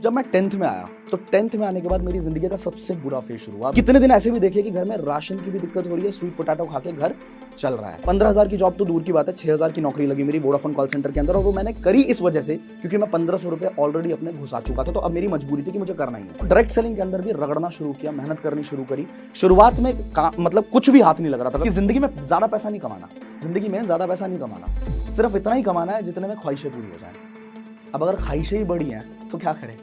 जब मैं 10th में आया तो 10th में आने के बाद मेरी जिंदगी का सबसे बुरा फेज शुरू हुआ। कितने दिन ऐसे भी देखे कि घर में राशन की भी दिक्कत हो रही है, स्वीट पोटैटो खा के घर चल रहा है। 15,000 की जॉब तो दूर की बात है, 6,000 की नौकरी लगी मेरी वोडाफोन कॉल सेंटर के अंदर, और वो मैंने करी इस वजह से क्योंकि मैं 1,500 रुपए ऑलरेडी अपने घुसा चुका था। तो अब मेरी मजबूरी थी कि मुझे करना ही है। डायरेक्ट सेलिंग के अंदर भी रगड़ना शुरू किया, मेहनत करनी शुरू करी। शुरुआत में मतलब कुछ भी हाथ नहीं लग रहा था कि जिंदगी में ज्यादा पैसा नहीं कमाना, जिंदगी में ज्यादा पैसा नहीं कमाना, सिर्फ इतना ही कमाना है जितने में ख्वाहिशें पूरी हो जाए। अब अगर ख्वाहिशें ही बड़ी हैं तो क्या करें।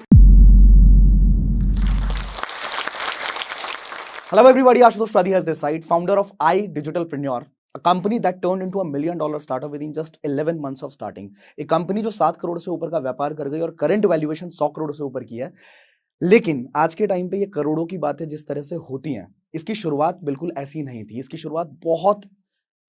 Hello everybody, Ashutosh Pradhi has this side, founder of iDigitalpreneur, a company that turned into $1 million startup within just 11 months of starting. एक कंपनी जो 7 करोड़ से ऊपर का व्यापार कर गई और करंट वैल्यूएशन 100 करोड़ से ऊपर की है। लेकिन आज के टाइम पे ये करोड़ों की बातें जिस तरह से होती हैं, इसकी शुरुआत बिल्कुल ऐसी नहीं थी। इसकी शुरुआत बहुत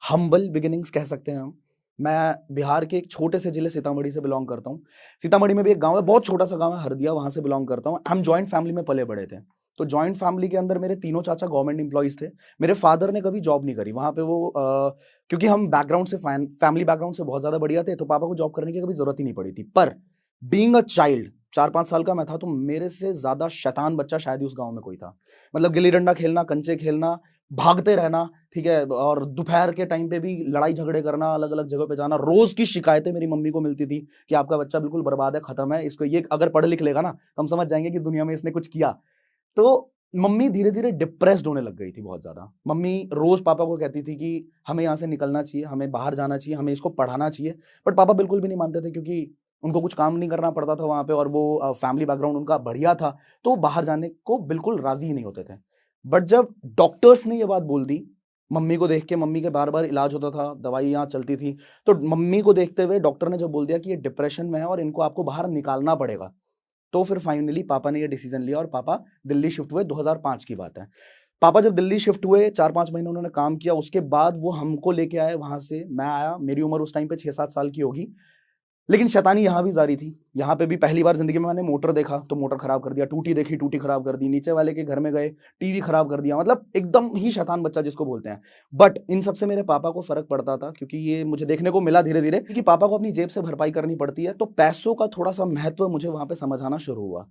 हम्बल बिगिनिंग्स कह सकते हैं हम। मैं बिहार के एक छोटे से जिले सीतामढ़ी से बिलोंग करता हूँ। सीतामढ़ी में भी एक गांव है, बहुत छोटा सा गांव है हरदिया, वहां से बिलोंग करता हूँ। हम जॉइंट फैमिली में पले बड़े थे। तो जॉइंट फैमिली के अंदर मेरे तीनों चाचा गवर्नमेंट एम्प्लॉइज थे। मेरे फादर ने कभी जॉब नहीं करी वहां पे। वो क्योंकि हम बैकग्राउंड से फैमिली बैकग्राउंड से बहुत ज्यादा बढ़िया थे, तो पापा को जॉब करने की कभी जरूरत ही नहीं पड़ी थी। पर बीइंग अ चाइल्ड 4-5 साल का मैं था, तो मेरे से ज्यादा शैतान बच्चा शायद ही उस गांव में कोई था। मतलब गिल्ली डंडा खेलना, कंचे खेलना, भागते रहना, ठीक है, और दोपहर के टाइम पे भी लड़ाई झगड़े करना, अलग अलग जगह पे जाना। रोज की शिकायतें मेरी मम्मी को मिलती थी कि आपका बच्चा बिल्कुल बर्बाद है, खत्म है, इसको ये अगर पढ़ लिख लेगा ना तो हम समझ जाएंगे कि दुनिया में इसने कुछ किया। तो मम्मी धीरे धीरे डिप्रेस्ड होने लग गई थी बहुत ज्यादा। मम्मी रोज पापा को कहती थी कि हमें यहाँ से निकलना चाहिए, हमें बाहर जाना चाहिए, हमें इसको पढ़ाना चाहिए। बट पापा बिल्कुल भी नहीं मानते थे क्योंकि उनको कुछ काम नहीं करना पड़ता था वहां पे, और वो फैमिली बैकग्राउंड उनका बढ़िया था, तो बाहर जाने को बिल्कुल राजी ही नहीं होते थे। बट जब डॉक्टर्स ने ये बात बोल दी, मम्मी को देख के, मम्मी के बार बार इलाज होता था, दवाइयाँ चलती थी, तो मम्मी को देखते हुए डॉक्टर ने जब बोल दिया कि ये डिप्रेशन में है और इनको आपको बाहर निकालना पड़ेगा, तो फिर फाइनली पापा ने ये डिसीजन लिया और पापा दिल्ली शिफ्ट हुए। 2005 की बात है। पापा जब दिल्ली शिफ्ट हुए, 4-5 महीने उन्होंने काम किया, उसके बाद वो हमको लेके आए वहां से। मैं आया, मेरी उम्र उस टाइम पे 6-7 साल की होगी। लेकिन शैतानी यहाँ भी जारी थी। यहाँ पे भी पहली बार जिंदगी में मैंने मोटर देखा तो मोटर खराब कर दिया, टूटी देखी टूटी खराब कर दी, नीचे वाले के घर में गए टीवी खराब कर दिया। मतलब एकदम ही शैतान बच्चा जिसको बोलते हैं। बट इन सबसे मेरे पापा को फर्क पड़ता था, क्योंकि ये मुझे देखने को मिला धीरे धीरे कि पापा को अपनी जेब से भरपाई करनी पड़ती है, तो पैसों का थोड़ा सा महत्व मुझे वहां पे समझ आना शुरू हुआ।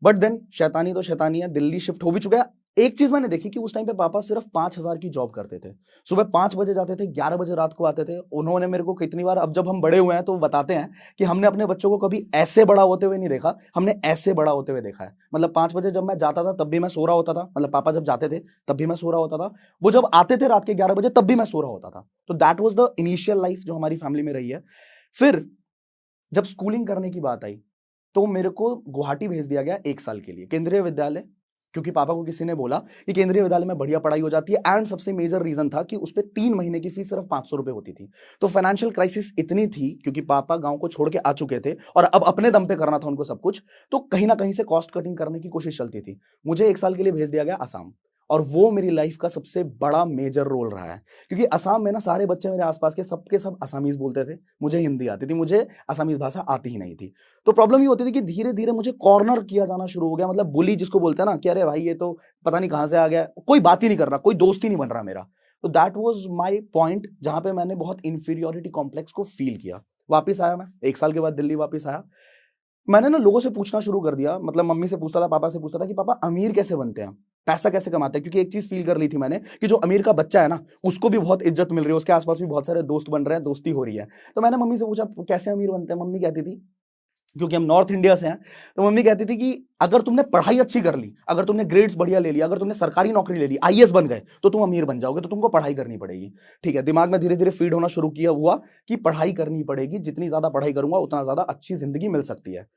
बट देन शैतानी तो शैतानी है, दिल्ली शिफ्ट हो भी चुका है। एक चीज मैंने देखी कि उस टाइम पे पापा सिर्फ 5,000 की जॉब करते थे। सुबह 5 बजे जाते थे, 11 बजे रात को आते थे। उन्होंने मेरे को कितनी बार, अब जब हम बड़े हुए हैं तो बताते हैं कि हमने अपने बच्चों को कभी ऐसे बड़ा होते हुए नहीं देखा, हमने ऐसे बड़ा होते हुए देखा है। मतलब 5 बजे जब मैं जाता था तब भी मैं सो रहा होता था, मतलब पापा जब जाते थे तब भी मैं सो रहा होता था। वो जब आते थे रात के 11 बजे तब भी मैं सो रहा होता था। तो that was the initial life जो हमारी फैमिली में रही है। फिर जब स्कूलिंग करने की बात आई तो मेरे को गुवाहाटी भेज दिया गया 1 साल के लिए, केंद्रीय विद्यालय, क्योंकि पापा को किसी ने बोला कि केंद्रीय विद्यालय में बढ़िया पढ़ाई हो जाती है। एंड सबसे मेजर रीजन था कि उस पर 3 महीने की फीस सिर्फ 500 रुपए होती थी। तो फाइनेंशियल क्राइसिस इतनी थी, क्योंकि पापा गांव को छोड़ के आ चुके थे और अब अपने दम पे करना था उनको सब कुछ, तो कहीं ना कहीं से कॉस्ट कटिंग करने की कोशिश चलती थी। मुझे 1 साल के लिए भेज दिया गया असम, और वो मेरी लाइफ का सबसे बड़ा मेजर रोल रहा है। क्योंकि असम में ना सारे बच्चे मेरे आसपास के सब असमीज बोलते थे, मुझे हिंदी आती थी, मुझे असमीज भाषा आती ही नहीं थी। तो प्रॉब्लम ये होती थी कि धीरे धीरे मुझे कॉर्नर किया जाना शुरू हो गया। मतलब बुली जिसको बोलते हैं ना, कि अरे भाई ये तो पता नहीं कहां से आ गया, कोई बात ही नहीं कर रहा, कोई दोस्त ही नहीं बन रहा मेरा। तो दैट वाज माय पॉइंट, जहां पे मैंने बहुत इंफीरियोरिटी कॉम्प्लेक्स को फील किया। वापिस आया मैं 1 साल के बाद, दिल्ली वापिस आया। मैंने ना लोगों से पूछना शुरू कर दिया, मतलब मम्मी से पूछता था, पापा से पूछता था कि पापा अमीर कैसे बनते हैं, पैसा कैसे कमाते हैं। क्योंकि एक चीज फील कर ली थी मैंने कि जो अमीर का बच्चा है ना, उसको भी बहुत इज्जत मिल रही है, उसके आसपास भी बहुत सारे दोस्त बन रहे हैं, दोस्ती हो रही है। तो मैंने मम्मी से पूछा कैसे अमीर बनते हैं। मम्मी कहती थी, क्योंकि हम नॉर्थ इंडिया से हैं, तो मम्मी कहती थी कि अगर तुमने पढ़ाई अच्छी कर ली, अगर तुमने ग्रेड्स बढ़िया ले लिया, अगर तुमने सरकारी नौकरी ले ली, आईएएस बन गए, तो तुम अमीर बन जाओगे, तो तुमको पढ़ाई करनी पड़ेगी। ठीक है, दिमाग में धीरे धीरे फीड होना शुरू किया हुआ कि पढ़ाई करनी पड़ेगी, जितनी ज्यादा पढ़ाई करूंगा उतना ज्यादा अच्छी जिंदगी मिल सकती है।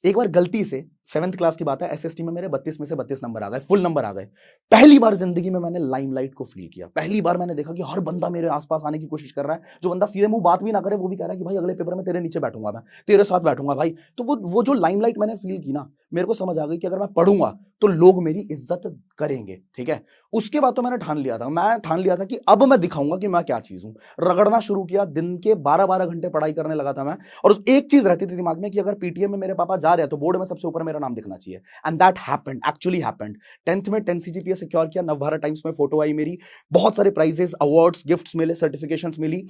एक बार गलती से 7th क्लास की बात है, एसएसटी में मेरे 32 में से 32 नंबर आ गए, फुल नंबर आ गए। पहली बार जिंदगी में मैंने लाइमलाइट को फील किया। पहली बार मैंने देखा कि हर बंदा मेरे आसपास आने की कोशिश कर रहा है। जो बंदा सीधे मुंह बात भी ना करे, वो भी कह रहा है कि भाई अगले पेपर में तेरे नीचे बैठूंगा, मैं तेरे साथ बैठूंगा भाई। तो वो जो लाइमलाइट मैंने फील की ना, मेरे को समझ आ गई कि अगर मैं पढ़ूंगा तो लोग मेरी इज्जत करेंगे। ठीक है, उसके बाद तो मैंने ठान लिया था कि अब मैं दिखाऊंगा कि मैं क्या चीज हूं। रगड़ना शुरू किया, दिन के 12-12 घंटे पढ़ाई करने लगा था मैं। और उस एक चीज रहती थी दिमाग में कि अगर पीटीएम में मेरे पापा जा रहे हैं तो बोर्ड में सबसे ऊपर मेरा नाम दिखना चाहिए। And that happened, actually happened. 10th में 10 सीजीपीए सिक्योर किया, नवभारत टाइम्स में फोटो आई मेरी, बहुत सारे प्राइजेस, अवार्ड्स, गिफ्ट्स मिले, सर्टिफिकेशंस मिली।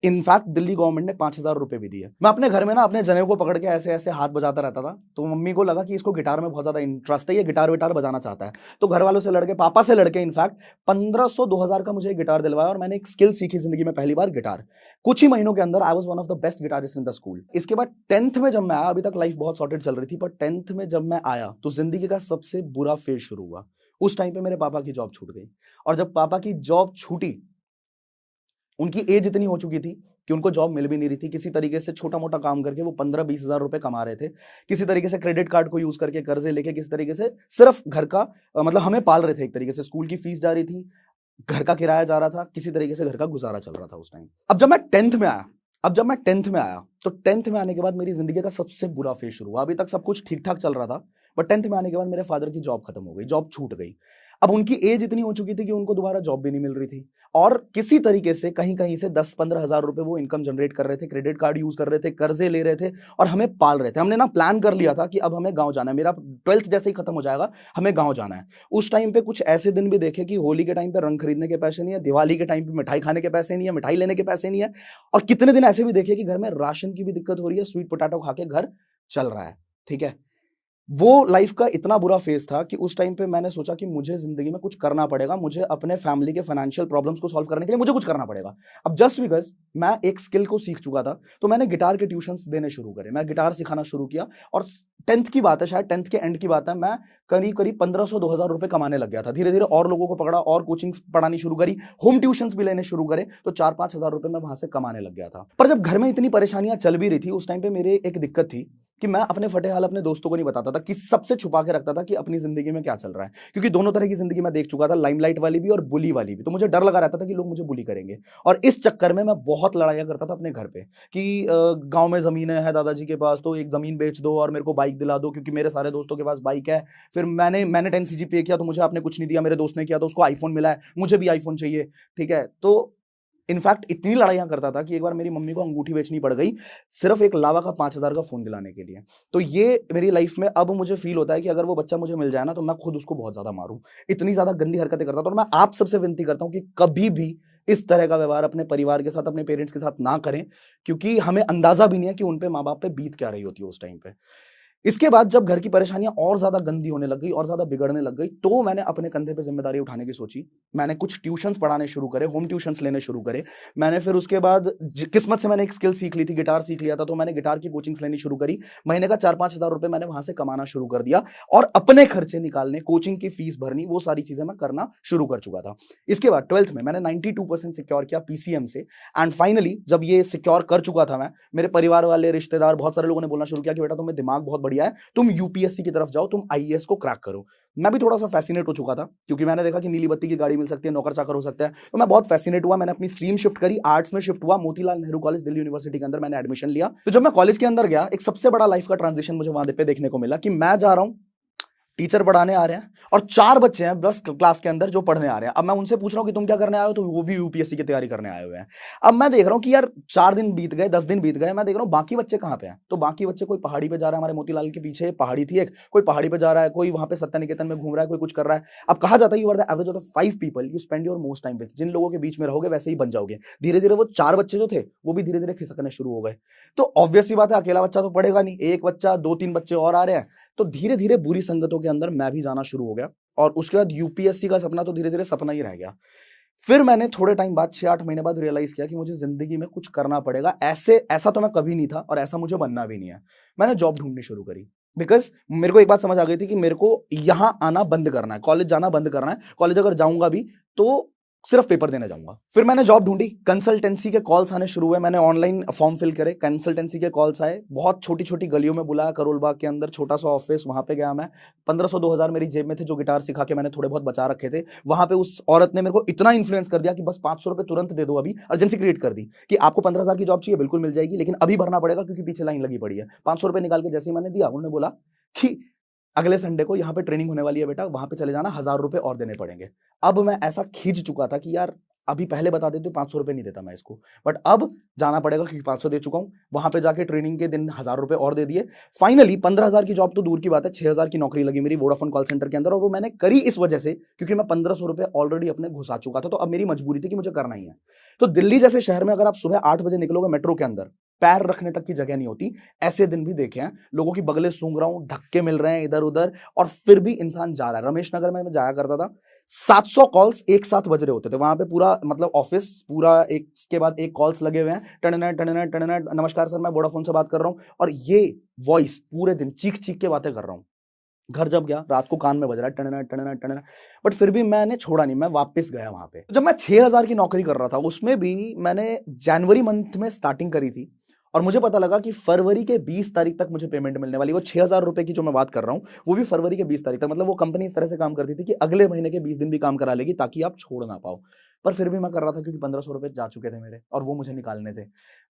इनफैक्ट दिल्ली गवर्नमेंट ने 5,000 रुपए भी दिए। मैं अपने घर में ना अपने जनेऊ को पकड़ के ऐसे ऐसे हाथ बजाता रहता था, तो मम्मी को लगा कि इसको गिटार में बहुत ज्यादा इंटरेस्ट है, ये गिटार विटार बजाना चाहता है। तो घर वालों से लड़के, पापा से लड़के इनफैक्ट 1500-2000 का मुझे एक गिटार दिलवाया और मैंने एक स्किल सीखी जिंदगी में पहली बार, गिटार। कुछ ही महीनों के अंदर I was one of the best guitarist in the school. इसके बाद 10th में जब मैं आया, अभी तक लाइफ बहुत सॉर्टेड चल रही थी, पर 10th में जब मैं आया तो जिंदगी का सबसे बुरा फेज शुरू हुआ। उस टाइम पे मेरे पापा की जॉब छूट गई, और जब पापा की जॉब छूटी, उनकी एज इतनी हो चुकी थी कि उनको जॉब मिल भी नहीं रही थी। किसी तरीके से छोटा मोटा काम करके वो 15-20 हजार रुपए कमा रहे थे, किसी तरीके से क्रेडिट कार्ड को यूज करके कर्जे लेके, किसी तरीके से सिर्फ घर का मतलब हमें पाल रहे थे। एक तरीके से स्कूल की फीस जा रही थी, घर का किराया जा रहा था, किसी तरीके से घर का गुजारा चल रहा था उस टाइम। अब जब मैं टेंथ में आया तो 10th में आने के बाद मेरी जिंदगी का सबसे बुरा फेज शुरू हुआ। अभी तक सब कुछ ठीक ठाक चल रहा था, बट 10th में आने के बाद मेरे फादर की जॉब खत्म हो गई, जॉब छूट गई। अब उनकी एज इतनी हो चुकी थी कि उनको दोबारा जॉब भी नहीं मिल रही थी, और किसी तरीके से कहीं कहीं से 10-15 हजार रुपए वो इनकम जनरेट कर रहे थे, क्रेडिट कार्ड यूज कर रहे थे, कर्जे ले रहे थे और हमें पाल रहे थे। हमने ना प्लान कर लिया था कि अब हमें गांव जाना है, मेरा 12th जैसे ही खत्म हो जाएगा हमें गांव जाना है। उस टाइम पे कुछ ऐसे दिन भी देखे कि होली के टाइम पे रंग खरीदने के पैसे नहीं है, दिवाली के टाइम पे मिठाई खाने के पैसे नहीं है, मिठाई लेने के पैसे नहीं है, और कितने दिन ऐसे भी देखे कि घर में राशन की भी दिक्कत हो रही है, स्वीट पोटैटो खा के घर चल रहा है। ठीक है, वो लाइफ का इतना बुरा फेज था कि उस टाइम पे मैंने सोचा कि मुझे जिंदगी में कुछ करना पड़ेगा, मुझे अपने फैमिली के फाइनेंशियल प्रॉब्लम्स को सॉल्व करने के लिए मुझे कुछ करना पड़ेगा। अब जस्ट बिकॉज मैं एक स्किल को सीख चुका था, तो मैंने गिटार के ट्यूशंस देने शुरू करे, मैं गिटार सिखाना शुरू किया, और 10th की बात है, शायद 10th के एंड की बात है, मैं करीब करीब 1500-2000 रुपए कमाने लग गया था। धीरे धीरे और लोगों को पकड़ा, और कोचिंग्स पढ़ानी शुरू करी, होम ट्यूशंस भी लेने शुरू करे, तो 4-5 हजार रुपए मैं वहां से कमाने लग गया था। पर जब घर में इतनी परेशानियां चल भी रही थी, उस टाइम पे मेरे एक दिक्कत थी कि मैं अपने फटे हाल अपने दोस्तों को नहीं बताता था, कि सबसे छुपा के रखता था कि अपनी जिंदगी में क्या चल रहा है, क्योंकि दोनों तरह की जिंदगी मैं देख चुका था, लाइमलाइट वाली भी और बुली वाली भी। तो मुझे डर लगा रहता था कि लोग मुझे बुली करेंगे, और इस चक्कर में मैं बहुत लड़ाइयां करता था अपने घर पे कि गांव में जमीनें हैं दादाजी के पास, तो एक जमीन बेच दो और मेरे को बाइक दिला दो, क्योंकि मेरे सारे दोस्तों के पास बाइक है। फिर मैंने 10 CGPA किया तो मुझे आपने कुछ नहीं दिया, मेरे दोस्त ने किया तो उसको आईफोन मिला है, मुझे भी आईफोन चाहिए। ठीक है, तो इनफैक्ट इतनी लड़ाइयां करता था कि एक बार मेरी मम्मी को अंगूठी बेचनी पड़ गई सिर्फ एक लावा का 5,000 का फोन दिलाने के लिए। तो ये मेरी लाइफ में अब मुझे फील होता है कि अगर वो बच्चा मुझे मिल जाए ना, तो मैं खुद उसको बहुत ज्यादा मारूं, इतनी ज्यादा गंदी हरकतें करता था। और मैं आप सबसे विनती करता हूं कि कभी भी इस तरह का व्यवहार अपने परिवार के साथ, अपने पेरेंट्स के साथ ना करें, क्योंकि हमें अंदाजा भी नहीं है कि उन पे, माँ बाप पे बीत क्या रही होती है उस टाइम पे। इसके बाद जब घर की परेशानियां और ज्यादा गंदी होने लग गई और ज्यादा बिगड़ने लग गई, तो मैंने अपने कंधे पे जिम्मेदारी उठाने की सोची। मैंने कुछ ट्यूशंस पढ़ाने शुरू करे, होम ट्यूशंस लेने शुरू करे। मैंने फिर उसके बाद किस्मत से मैंने एक स्किल सीख ली थी, गिटार सीख लिया था, तो मैंने गिटार की कोचिंग्स लेनी शुरू करी। महीने का 4-5 हजार रुपए मैंने वहां से कमाना शुरू कर दिया, और अपने खर्चे निकालने, कोचिंग की फीस भरनी, वो सारी चीजें मैं करना शुरू कर चुका था। इसके बाद 12th में मैंने 92% सिक्योर किया PCM से, एंड फाइनली जब ये सिक्योर कर चुका था मैं, मेरे परिवार वाले, रिश्तेदार, बहुत सारे लोगों ने बोलना शुरू किया कि बेटा तुम्हें दिमाग बहुत बढ़िया है, तुम यूपीएससी की तरफ जाओ, तुम आईएएस को क्रैक करो। मैं भी थोड़ा सा फैसिनेट हो चुका था, क्योंकि मैंने देखा कि नीली बत्ती की गाड़ी मिल सकती है, नौकर चाकर हो सकता है, तो मैं बहुत फैसिनेट हुआ। मैंने अपनी स्ट्रीम शिफ्ट करी, आर्ट्स में शिफ्ट हुआ, मोतीलाल नेहरू कॉलेज दिल्ली यूनिवर्सिटी के अंदर मैंने एडमिशन लिया। तो जब मैं कॉलेज के अंदर गया, एक सबसे बड़ा लाइफ का ट्रांजिशन मुझे वहां पे देखने को मिला कि मैं जा रहा हूं, टीचर पढ़ाने आ रहे हैं, और 4 बच्चे हैं बस क्लास के अंदर जो पढ़ने आ रहे हैं। अब मैं उनसे पूछ रहा हूं कि तुम क्या करने आए हो, तो वो भी यूपीएससी की तैयारी करने आए हुए हैं। अब मैं देख रहा हूं कि यार 4 दिन बीत गए, 10 दिन बीत गए, मैं देख रहा हूं बाकी बच्चे कहां पे हैं। तो बाकी बच्चे, कोई पहाड़ी पे जा रहा है, हमारे मोतीलाल के पीछे पहाड़ी थी एक, कोई पहाड़ी पे जा रहा है, कोई वहां पे सत्य निकेतन में घूम रहा है, कोई कुछ कर रहा है। अब कहा जाता है you are the average of the 5 people you spend your most time with. जिन लोगों के बीच में रहोगे वैसे ही बन जाओगे। धीरे धीरे वो 4 बच्चे जो थे वो भी धीरे धीरे खिसकने शुरू हो गए। तो ऑब्वियस सी बात है, अकेला बच्चा तो पढ़ेगा नहीं, एक बच्चा, 2-3 बच्चे और आ रहे हैं। तो धीरे धीरे बुरी संगतों के अंदर मैं भी जाना शुरू हो गया, और उसके बाद यूपीएससी का सपना तो धीरे धीरे सपना ही रह गया। फिर मैंने थोड़े टाइम बाद, 6-8 महीने बाद रियलाइज किया कि मुझे जिंदगी में कुछ करना पड़ेगा। ऐसा तो मैं कभी नहीं था, और ऐसा मुझे बनना भी नहीं है। मैंने जॉब ढूंढनी शुरू करी, बिकॉज मेरे को एक बात समझ आ गई थी कि मेरे को यहां आना बंद करना है, कॉलेज जाना बंद करना है। कॉलेज अगर जाऊंगा भी तो सिर्फ पेपर देने जाऊंगा। फिर मैंने जॉब ढूंढी, कंसल्टेंसी के कॉल्स आने शुरू हुए, मैंने ऑनलाइन फॉर्म फिल करे, कंसल्टेंसी के कॉल्स आए, बहुत छोटी छोटी गलियों में बुलाया, करोल बाग के अंदर छोटा सा ऑफिस, वहां पे गया मैं। 1500-2000 मेरी जेब में थे, जो गिटार सिखा के मैंने थोड़े बहुत बचा रखे थे। वहां पे उस औरत ने मेरे को इतना इन्फ्लुएंस कर दिया कि बस 500 रुपए तुरंत दे दो, अभी अर्जेंसी क्रिएट कर दी कि आपको 15,000 की जॉब चाहिए, बिल्कुल मिल जाएगी, लेकिन अभी भरना पड़ेगा क्योंकि पीछे लाइन लगी पड़ी है। 500 रुपए निकाल के जैसे ही मैंने दिया, उन्होंने बोला कि अगले संडे को यहाँ पे ट्रेनिंग होने वाली है बेटा, वहां पे चले जाना, 1,000 रुपए और देने पड़ेंगे। अब मैं ऐसा खींच चुका था कि यार अभी पहले बता देते 500 रुपए नहीं देता मैं इसको, बट अब जाना पड़ेगा क्योंकि 500 दे चुका हूं। वहां पे जाके ट्रेनिंग के दिन 1000 रुपए और दे दिए। फाइनली 15,000 की जॉब तो दूर की बात है, 6,000 की नौकरी लगी मेरी वोडाफोन कॉल सेंटर के अंदर, और वो मैंने करी इस वजह से क्योंकि मैं 1500 रुपए ऑलरेडी अपने घुसा चुका था। तो अब मेरी मजबूरी थी कि मुझे करना ही है। तो दिल्ली जैसे शहर में अगर आप सुबह 8 बजे निकलोगे मेट्रो के अंदर, पैर रखने तक की जगह नहीं होती। ऐसे दिन भी देखे हैं, लोगों की बगलें सूंघ रहा हूं, धक्के मिल रहे हैं इधर उधर, और फिर भी इंसान जा रहा है। रमेश नगर में मैं जाया करता था, 700 कॉल्स एक साथ बज रहे होते थे वहां पे, पूरा मतलब ऑफिस पूरा एक के बाद एक कॉल्स लगे हुए हैं, टनना टनना टनना, नमस्कार सर मैं वोडाफोन से बात कर रहा हूं, और ये वॉइस पूरे दिन चीख चीख के बातें कर रहा हूं। घर जब गया रात को कान में बज रहा है टनना टनना टनना, बट फिर भी मैंने छोड़ा नहीं, मैं वापस गया वहां पे। जब मैं 6,000 की नौकरी कर रहा था, उसमें भी मैंने जनवरी मंथ में स्टार्टिंग करी थी, और मुझे पता लगा कि फरवरी के 20 तारीख तक मुझे पेमेंट मिलने वाली। वो 6,000 रुपए की जो मैं बात कर रहा हूं, वो भी फरवरी के 20 तारीख तक। मतलब वो कंपनी इस तरह से काम करती थी कि अगले महीने के 20 दिन भी काम करा लेगी ताकि आप छोड़ ना पाओ। पर फिर भी मैं कर रहा था क्योंकि 1500 रुपए जा चुके थे मेरे, और वो मुझे निकालने थे।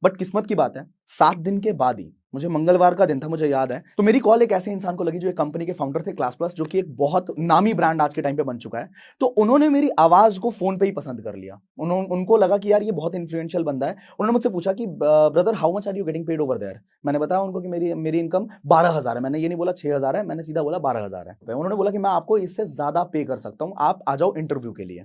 बट किस्मत की बात है, 7 दिन के बाद ही, मुझे मंगलवार का दिन था, मुझे याद है, तो मेरी कॉल एक ऐसे इंसान को लगी जो एक कंपनी के फाउंडर थे, क्लास प्लस, जो कि एक बहुत नामी ब्रांड आज के टाइम पे बन चुका है। तो उन्होंने मेरी आवाज को फोन पे ही पसंद कर लिया। उनको लगा कि यार ये बहुत इन्फ्लुएंशियल बंदा है। उन्होंने मुझसे पूछा कि brother how much are you getting paid over there. मैंने बताया उनको कि मेरी मेरी इनकम 12,000 है। मैंने ये नहीं बोला 6,000 है, मैंने सीधा बोला 12,000 है। उन्होंने बोला कि मैं आपको इससे ज्यादा पे कर सकता हूं, आप आ जाओ इंटरव्यू के लिए।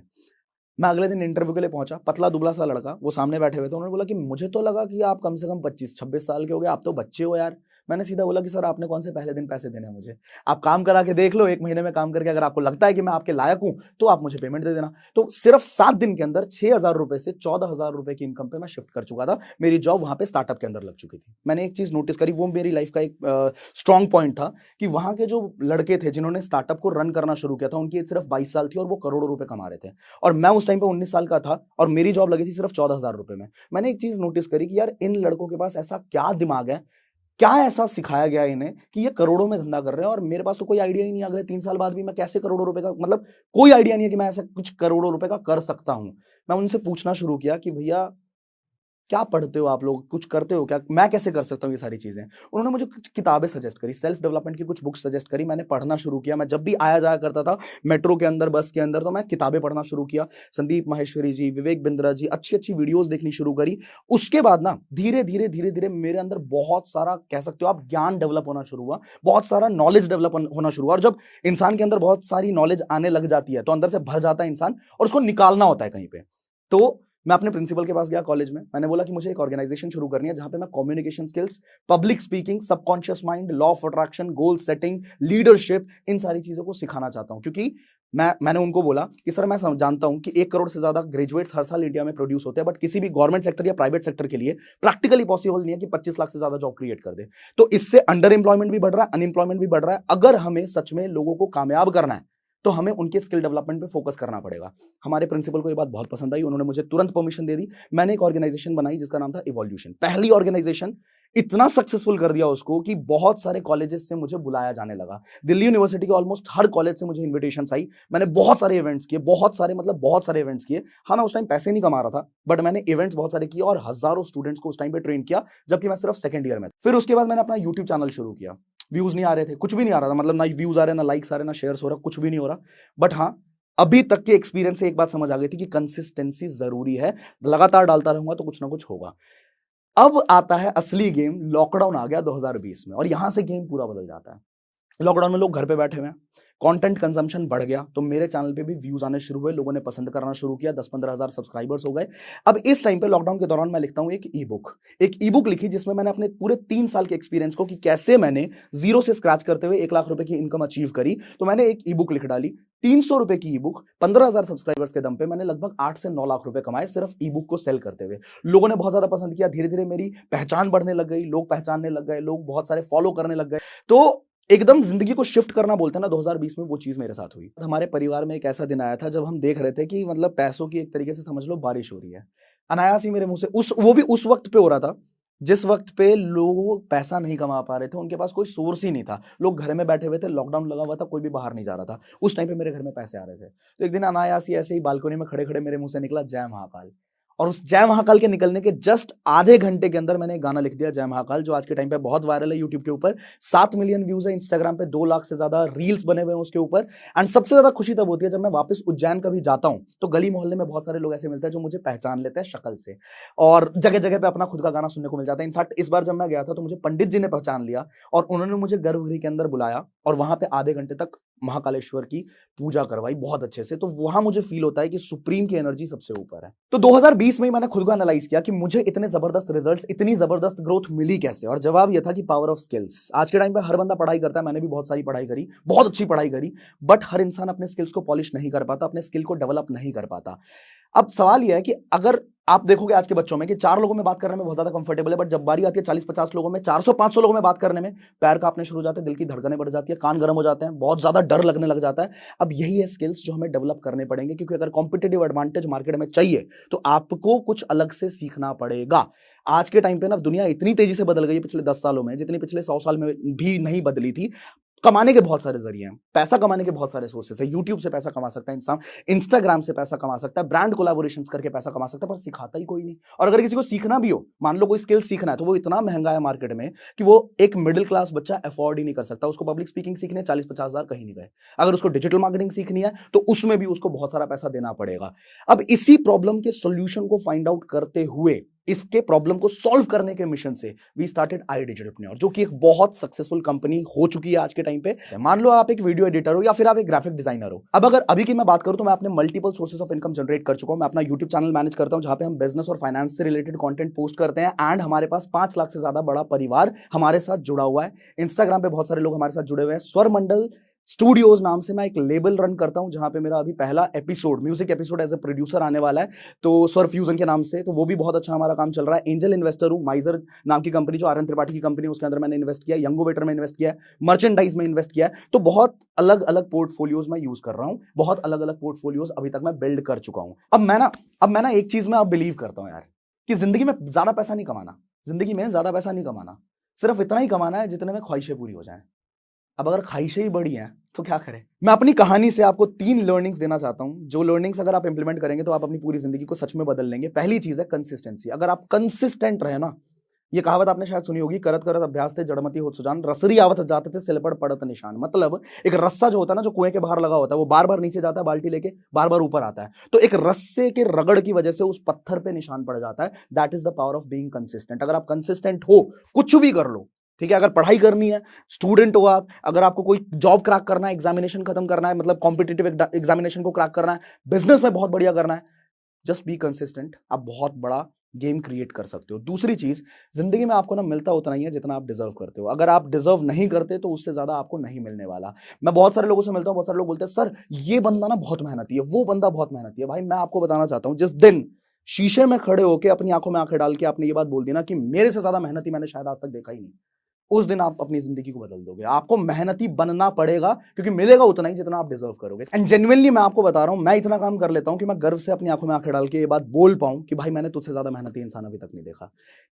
मैं अगले दिन इंटरव्यू के लिए पहुंचा, पतला दुबला सा लड़का, वो सामने बैठे हुए थे। उन्होंने बोला कि मुझे तो लगा कि आप कम से कम 25-26 साल के हो गए, आप तो बच्चे हो यार। मैंने सीधा बोला कि सर आपने कौन से पहले दिन पैसे देने हैं मुझे, आप काम करा के देख लो, 1 महीने में काम करके अगर आपको लगता है कि मैं आपके लायक हूं तो आप मुझे पेमेंट दे देना। तो सिर्फ 7 दिन के अंदर 6,000 रुपए से 14,000 रुपए की इनकम पे मैं शिफ्ट कर चुका था। मेरी जॉब वहां पे स्टार्टअप के अंदर लग चुकी थी। मैंने एक चीज नोटिस करी, वो मेरी लाइफ का एक स्ट्रॉन्ग पॉइंट था, कि वहां के जो लड़के थे जिन्होंने स्टार्टअप को रन करना शुरू किया था, उनकी एज सिर्फ 22 साल थी और वो करोड़ों रुपए कमा रहे थे, और मैं उस टाइम पे 19 साल का था और मेरी जॉब लगी थी सिर्फ 14,000 रुपए में। मैंने एक चीज नोटिस करी कि यार इन लड़कों के पास ऐसा क्या दिमाग है, क्या ऐसा सिखाया गया है इन्हें कि ये करोड़ों में धंधा कर रहे हैं, और मेरे पास तो कोई आइडिया ही नहीं है अगले 3 साल बाद भी मैं कैसे करोड़ों रुपए का, मतलब कोई आइडिया नहीं है कि मैं ऐसा कुछ करोड़ों रुपए का कर सकता हूं। मैं उनसे पूछना शुरू किया कि भैया क्या पढ़ते हो आप लोग, कुछ करते हो क्या, मैं कैसे कर सकता हूँ ये सारी चीजें। उन्होंने मुझे कुछ किताबें सजेस्ट करी, सेल्फ डेवलपमेंट की कुछ बुक्स सजेस्ट करी, मैंने पढ़ना शुरू किया। मैं जब भी आया जाया करता था मेट्रो के अंदर, बस के अंदर, तो मैं किताबें पढ़ना शुरू किया। संदीप माहेश्वरी जी, विवेक बिंद्रा जी, अच्छी अच्छी वीडियोस देखनी शुरू करी। उसके बाद ना धीरे धीरे धीरे धीरे मेरे अंदर बहुत सारा, कह सकते हो आप, ज्ञान डेवलप होना शुरू हुआ, बहुत सारा नॉलेज डेवलप होना शुरू हुआ। और जब इंसान के अंदर बहुत सारी नॉलेज आने लग जाती है तो अंदर से भर जाता है इंसान, और उसको निकालना होता है कहीं पे। तो मैं अपने प्रिंसिपल के पास गया कॉलेज में, मैंने बोला कि मुझे एक ऑर्गेनाइजेशन शुरू करनी है जहां पे मैं communication skills, public speaking, subconscious mind, law of attraction, goal setting, leadership, इन सारी चीजों को सिखाना चाहता हूं। क्योंकि मैंने उनको बोला कि सर मैं जानता हूं कि 1 करोड़ से ज्यादा ग्रेजुएट्स हर साल इंडिया में प्रोड्यूस होते हैं, बट किसी भी गवर्नमेंट सेक्टर या प्राइवेट सेक्टर के लिए प्रैक्टिकली पॉसिबल नहीं है कि 25 लाख से ज्यादा जॉब क्रिएट कर दे। तो इससे अंडर एम्प्लॉयमेंट भी बढ़ रहा है, अनएम्प्लॉयमेंट भी बढ़ रहा है। अगर हमें सच में लोगों को कामयाब करना है तो हमें उनके स्किल डेवलपमेंट पे फोकस करना पड़ेगा। हमारे प्रिंसिपल को ये बात बहुत पसंद आई, उन्होंने मुझे तुरंत परमिशन दे दी। मैंने एक ऑर्गेनाइजेशन बनाई जिसका नाम था इवोल्यूशन। पहली ऑर्गेनाइजेशन, इतना सक्सेसफुल कर दिया उसको कि बहुत सारे कॉलेजेस से मुझे बुलाया जाने लगा। दिल्ली यूनिवर्सिटी के ऑलमोस्ट हर कॉलेज से मुझे इन्विटेशन आई। मैंने बहुत सारे इवेंट्स किए, बहुत सारे, मतलब बहुत सारे इवेंट्स किए। हाँ, मैं उस टाइम पैसे नहीं कमा रहा था, बट मैंने इवेंट्स बहुत सारे किए और हजारों स्टूडेंट्स को उस टाइम पे ट्रेन किया, जबकि मैं सिर्फ सेकंड ईयर में। फिर उसके बाद मैंने अपना यूट्यूब चैनल शुरू किया। व्यूज नहीं आ रहे थे, कुछ भी नहीं आ रहा था, मतलब ना व्यूज आ रहे, ना लाइक्स आ रहे, ना शेयर्स हो रहा, कुछ भी नहीं हो रहा। बट हाँ, अभी तक के एक्सपीरियंस से एक बात समझ आ गई थी कि कंसिस्टेंसी जरूरी है, लगातार डालता रहूंगा तो कुछ ना कुछ होगा। अब आता है असली गेम। लॉकडाउन आ गया 2020 में, और यहां से गेम पूरा बदल जाता है। लॉकडाउन में लोग घर पे बैठे हुए हैं, कंटेंट कंजम्पशन बढ़ गया, तो मेरे चैनल पे भी व्यूज आने शुरू हुए, लोगों ने पसंद करना शुरू किया, 10-15 हजार सब्सक्राइबर्स हो गए। अब इस टाइम पे लॉकडाउन के दौरान मैं लिखता हूं एक ई बुक लिखी, जिसमें मैंने अपने पूरे 3 साल के एक्सपीरियंस को, कि कैसे मैंने जीरो से स्क्रैच करते हुए 1 लाख रुपए की इनकम अचीव करी, तो मैंने एक ई बुक लिख डाली। 300 रुपए की ई बुक, 15,000 सब्सक्राइबर्स के दम पे मैंने लगभग 8 से 9 लाख रुपए कमाए सिर्फ ई बुक को सेल करते हुए। लोगों ने बहुत ज्यादा पसंद किया, धीरे धीरे मेरी पहचान बढ़ने लग गई, लोग पहचानने लग गए, लोग बहुत सारे फॉलो करने लग गए। तो एकदम जिंदगी को शिफ्ट करना बोलते हैं ना, 2020 में वो चीज मेरे साथ हुई। हमारे परिवार में एक ऐसा दिन आया था जब हम देख रहे थे कि मतलब पैसों की एक तरीके से समझ लो बारिश हो रही है। अनायास ही मेरे मुंह से वो भी उस वक्त पे हो रहा था जिस वक्त पे लोग पैसा नहीं कमा पा रहे थे, उनके पास कोई सोर्स ही नहीं था, लोग घर में बैठे हुए थे, लॉकडाउन लगा हुआ था, कोई भी बाहर नहीं जा रहा था। उस टाइम पे मेरे घर में पैसे आ रहे थे। तो एक दिन अनायास ही ऐसे ही बालकनी में खड़े खड़े मेरे मुंह से निकला जय महाकाल। और उस जय महाकाल के निकलने के जस्ट आधे घंटे के अंदर मैंने एक गाना लिख दिया जय महाकाल, जो आज के टाइम पे बहुत वायरल है यूट्यूब के ऊपर। 7 मिलियन व्यूज है, इंस्टाग्राम पे 2 लाख से ज्यादा रील्स बने हुए हैं उसके ऊपर। एंड सबसे ज्यादा खुशी तब होती है जब मैं वापस उज्जैन कभी जाता हूं तो गली मोहल्ले में बहुत सारे लोग ऐसे मिलते हैं जो मुझे पहचान लेते हैं शक्ल से, और जगह जगह पे अपना खुद का गाना सुनने को मिल जाता है। इनफैक्ट इस बार जब मैं गया था तो मुझे पंडित जी ने पहचान लिया और उन्होंने मुझे गर्भगृह के अंदर बुलाया और वहां पे आधे घंटे तक महाकालेश्वर की पूजा करवाई बहुत अच्छे से। तो वहां मुझे फील होता है कि सुप्रीम की एनर्जी सबसे ऊपर है। तो 2020 में ही मैंने खुद को एनालाइज किया कि मुझे इतने जबरदस्त रिजल्ट्स, इतनी जबरदस्त ग्रोथ मिली कैसे, और जवाब यह था कि पावर ऑफ स्किल्स। आज के टाइम पे हर बंदा पढ़ाई करता है, मैंने भी बहुत सारी पढ़ाई करी, बहुत अच्छी पढ़ाई करी, बट हर इंसान अपने स्किल्स को पॉलिश नहीं कर पाता, अपने स्किल को डेवलप नहीं कर पाता। अब सवाल यह है कि अगर आप देखोगे आज के बच्चों में कि 4 लोगों में बात करने में बहुत ज्यादा कंफर्टेबल है, बट जब बारी आती है 40-50 लोगों में, 400-500 लोगों में बात करने में पैर कांपने शुरू हो जाते हैं, दिल की धड़कनें बढ़ जाती है, कान गर्म हो जाते हैं, बहुत ज्यादा डर लगने लग जाता है। अब यही है स्किल्स जो हमें डेवलप करने पड़ेंगे, क्योंकि अगर कॉम्पिटिटिव एडवांटेज मार्केट में चाहिए तो आपको कुछ अलग से सीखना पड़ेगा। आज के टाइम पे ना दुनिया इतनी तेजी से बदल गई है पिछले 10 सालों में, जितनी पिछले 100 साल में भी नहीं बदली थी। कमाने के बहुत सारे जरिए हैं, पैसा कमाने के बहुत सारे सोर्सेस है। यूट्यूब से पैसा कमा सकता है इंसान, इंस्टाग्राम से पैसा कमा सकता है, ब्रांड कोलैबोरेशंस करके पैसा कमा सकता है, पर सिखाता ही कोई नहीं। और अगर किसी को सीखना भी हो, मान लो कोई स्किल सीखना है, तो वो इतना महंगा है मार्केट में कि वो एक मिडिल क्लास बच्चा अफोर्ड ही नहीं कर सकता। उसको पब्लिक स्पीकिंग सीखने 40-50 हजार कहीं नहीं गए। अगर उसको डिजिटल मार्केटिंग सीखनी है तो उसमें भी उसको बहुत सारा पैसा देना पड़ेगा। अब इसी प्रॉब्लम के सोल्यूशन को फाइंड आउट करते हुए, इसके प्रॉब्लम को सॉल्व करने के मिशन से वी स्टार्टेड आई डिजिटलप्रेन्योर, जो कि एक बहुत सक्सेसफुल कंपनी हो चुकी है आज के टाइम पे। मान लो आप एक वीडियो एडिटर हो या फिर आप एक ग्राफिक डिजाइनर हो। अब अगर अभी की मैं बात करूं तो मैं अपने multiple sources of income generate कर चुका हूं। मैं अपना यूट्यूब चैनल मैनेज करता हूं जहां पे हम बिजनेस और फाइनेंस से रिलेटेड कंटेंट पोस्ट करते हैं, एंड हमारे पास 5 लाख से ज्यादा बड़ा परिवार हमारे साथ जुड़ा हुआ है। इंस्टाग्राम पे बहुत सारे लोग हमारे साथ जुड़े हुए हैं। स्वर मंडल स्टूडियोज नाम से मैं एक लेबल रन करता हूं जहां पे मेरा अभी पहला episode, music episode as a producer आने वाला है, तो स्वर फ्यूजन के नाम से, तो वो भी बहुत अच्छा हमारा काम चल रहा है। एंजल इन्वेस्टर हूं, माइजर नाम की कंपनी जो आर एन त्रिपाठी की कंपनी है उसके अंदर मैंने इन्वेस्ट किया, यंगोवेटर में इन्वेस्ट किया, मर्चेंडाइज में इन्वेस्ट किया। तो बहुत अलग अलग पोर्टफोलियोज मैं यूज कर रहा हूं, बहुत अलग अलग पोर्टफोलियोज अभी तक मैं बिल्ड कर चुका हूं। अब मैं ना एक चीज में अब बिलीव करता हूं यार, कि जिंदगी में ज्यादा पैसा नहीं कमाना, जिंदगी में ज्यादा पैसा नहीं कमाना, सिर्फ इतना ही कमाना है जितने में ख्वाहिशें पूरी हो जाएं। अब अगर ख्वाहिशें ही बड़ी हैं तो क्या करें। मैं अपनी कहानी से आपको 3 लर्निंग्स देना चाहता हूं, जो लर्निंग्स अगर आप इंप्लीमेंट करेंगे तो आप अपनी पूरी जिंदगी को सच में बदल लेंगे। पहली चीज है कंसिस्टेंसी। अगर आप कंसिस्टेंट रहे ना, ये कहावत आपने शायद सुनी होगी, करत करत अभ्यास थे जड़मती होत सुजान, रसरी आवत जाते थे सिलपड़ पड़त निशान। मतलब एक रस्सा जो होता है ना, जो कुएं के बाहर लगा होता है, वो बार बार नीचे जाता है, बाल्टी लेके बार बार ऊपर आता है, तो एक रस्से के रगड़ की वजह से उस पत्थर पे निशान पड़ जाता है। That is the power of being consistent. अगर आप कंसिस्टेंट हो, कुछ भी कर लो, ठीक है। अगर पढ़ाई करनी है, स्टूडेंट हो आप, अगर आपको कोई जॉब क्रैक करना है, एग्जामिनेशन खत्म करना है, मतलब कॉम्पिटिटिव एग्जामिनेशन को क्रैक करना है, बिजनेस में बहुत बढ़िया करना है, जस्ट बी कंसिस्टेंट, आप बहुत बड़ा गेम क्रिएट कर सकते हो। दूसरी चीज, जिंदगी में आपको ना मिलता उतना ही है जितना आप डिजर्व करते हो। अगर आप डिजर्व नहीं करते तो उससे ज्यादा आपको नहीं मिलने वाला। मैं बहुत सारे लोगों से मिलता हूं, बहुत सारे लोग बोलते हैं सर ये बंदा ना बहुत मेहनती है, वो बंदा बहुत मेहनती है। भाई मैं आपको बताना चाहता हूं, जिस दिन शीशे में खड़े होकर अपनी आंखों में आंखें डाल के आपने ये बात बोल दी ना कि मेरे से ज्यादा मेहनती मैंने शायद आज तक देखा ही नहीं, उस दिन आप अपनी जिंदगी को बदल दोगे। आपको मेहनती बनना पड़ेगा, क्योंकि मिलेगा उतना ही जितना आप डिजर्व करोगे। एंड जेन्युइनली मैं आपको बता रहा हूं, मैं इतना काम कर लेता हूं कि मैं गर्व से अपनी आंखों में आंखें डाल के ये बात बोल पाऊं कि भाई मैंने तुझसे ज्यादा मेहनती इंसान अभी तक नहीं देखा।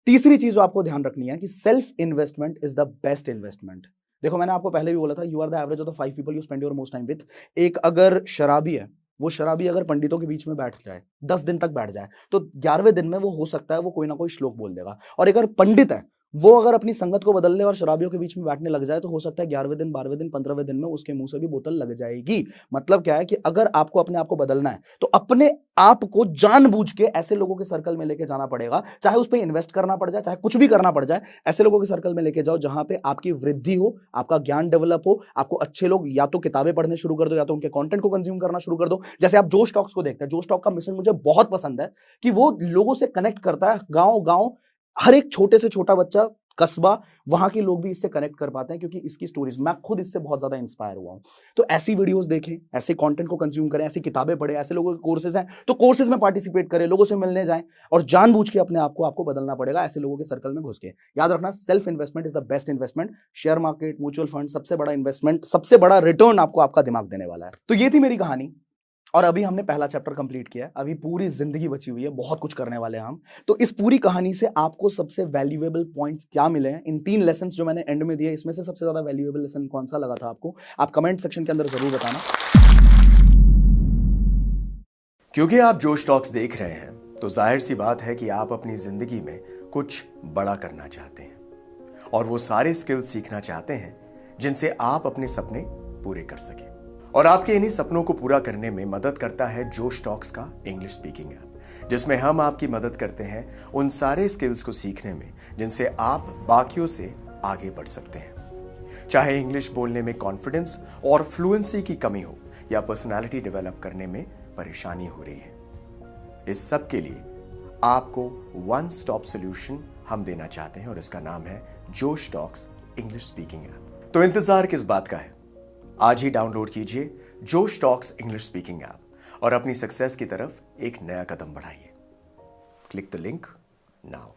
तीसरी चीज जो आपको ध्यान रखनी है कि self investment is the best investment. देखो मैंने आपको पहले भी बोला था, you are the average of the 5 people you spend your most time with. एक अगर शराबी है, वो शराबी अगर पंडितों के बीच में बैठ जाए, 10 दिन तक बैठ जाए, तो 11वें दिन में वो हो सकता है वो कोई ना कोई श्लोक बोल देगा। और अगर पंडित है, वो अगर अपनी संगत को बदल ले और शराबियों के बीच में बैठने लग जाए, तो हो सकता है 11वें दिन, 12वें दिन, 15वें दिन में उसके मुंह से भी बोतल लग जाएगी। मतलब क्या है कि अगर आपको अपने आप को बदलना है तो अपने आप को जानबूझ के ऐसे लोगों के सर्कल में लेके जाना पड़ेगा, चाहे उस पर इन्वेस्ट करना पड़ जाए, चाहे कुछ भी करना पड़ जाए। ऐसे लोगों के सर्कल में लेके जाओ जहां पे आपकी वृद्धि हो, आपका ज्ञान डेवलप हो, आपको अच्छे लोग, या तो किताबें पढ़ने शुरू कर दो या तो उनके कंटेंट को कंज्यूम करना शुरू कर दो। जैसे आप जोश टॉक्स को देखते हैं, जोश टॉक का मिशन मुझे बहुत पसंद है कि वो लोगों से कनेक्ट करता है। गांव गांव, हर एक छोटे से छोटा बच्चा, कस्बा, वहां के लोग भी इससे कनेक्ट कर पाते हैं, क्योंकि इसकी स्टोरीज, मैं खुद इससे बहुत ज्यादा इंस्पायर हुआ हूं। तो ऐसी वीडियोस देखें, ऐसे कंटेंट को कंज्यूम करें, ऐसी किताबें पढ़ें, ऐसे लोगों के कोर्सेज हैं तो कोर्सेज में पार्टिसिपेट करें, लोगों से मिलने जाएं, और जानबूझ के अपने आप को आपको बदलना पड़ेगा ऐसे लोगों के सर्कल में घुस के। याद रखना, self investment is the best investment. Share market, mutual fund, सबसे बड़ा इन्वेस्टमेंट, सबसे बड़ा रिटर्न आपको आपका दिमाग देने वाला है। तो ये थी मेरी कहानी, और अभी हमने पहला चैप्टर कंप्लीट किया है, अभी पूरी जिंदगी बची हुई है, बहुत कुछ करने वाले हैं हम। तो इस पूरी कहानी से आपको सबसे वैल्यूएबल पॉइंट्स क्या मिले हैं, इन 3 लेसन्स जो मैंने एंड में दिए, इसमें से सबसे ज्यादा वैल्यूएबल लेसन कौन सा लगा था आपको, आप कमेंट सेक्शन के अंदर जरूर बताना। क्योंकि आप जोश टॉक्स देख रहे हैं, तो जाहिर सी बात है कि आप अपनी जिंदगी में कुछ बड़ा करना चाहते हैं और वो सारे स्किल्स सीखना चाहते हैं जिनसे आप अपने सपने पूरे कर सकें। और आपके इन्हीं सपनों को पूरा करने में मदद करता है जोश टॉक्स का इंग्लिश स्पीकिंग ऐप, जिसमें हम आपकी मदद करते हैं उन सारे स्किल्स को सीखने में जिनसे आप बाकियों से आगे बढ़ सकते हैं। चाहे इंग्लिश बोलने में कॉन्फिडेंस और फ्लुएंसी की कमी हो या पर्सनालिटी डेवलप करने में परेशानी हो रही है, इस सब के लिए आपको वन स्टॉप सॉल्यूशन हम देना चाहते हैं और इसका नाम है जोश टॉक्स इंग्लिश स्पीकिंग ऐप। तो इंतजार किस बात का है? आज ही डाउनलोड कीजिए जोश टॉक्स इंग्लिश स्पीकिंग ऐप और अपनी सक्सेस की तरफ एक नया कदम बढ़ाइए। Click the link now.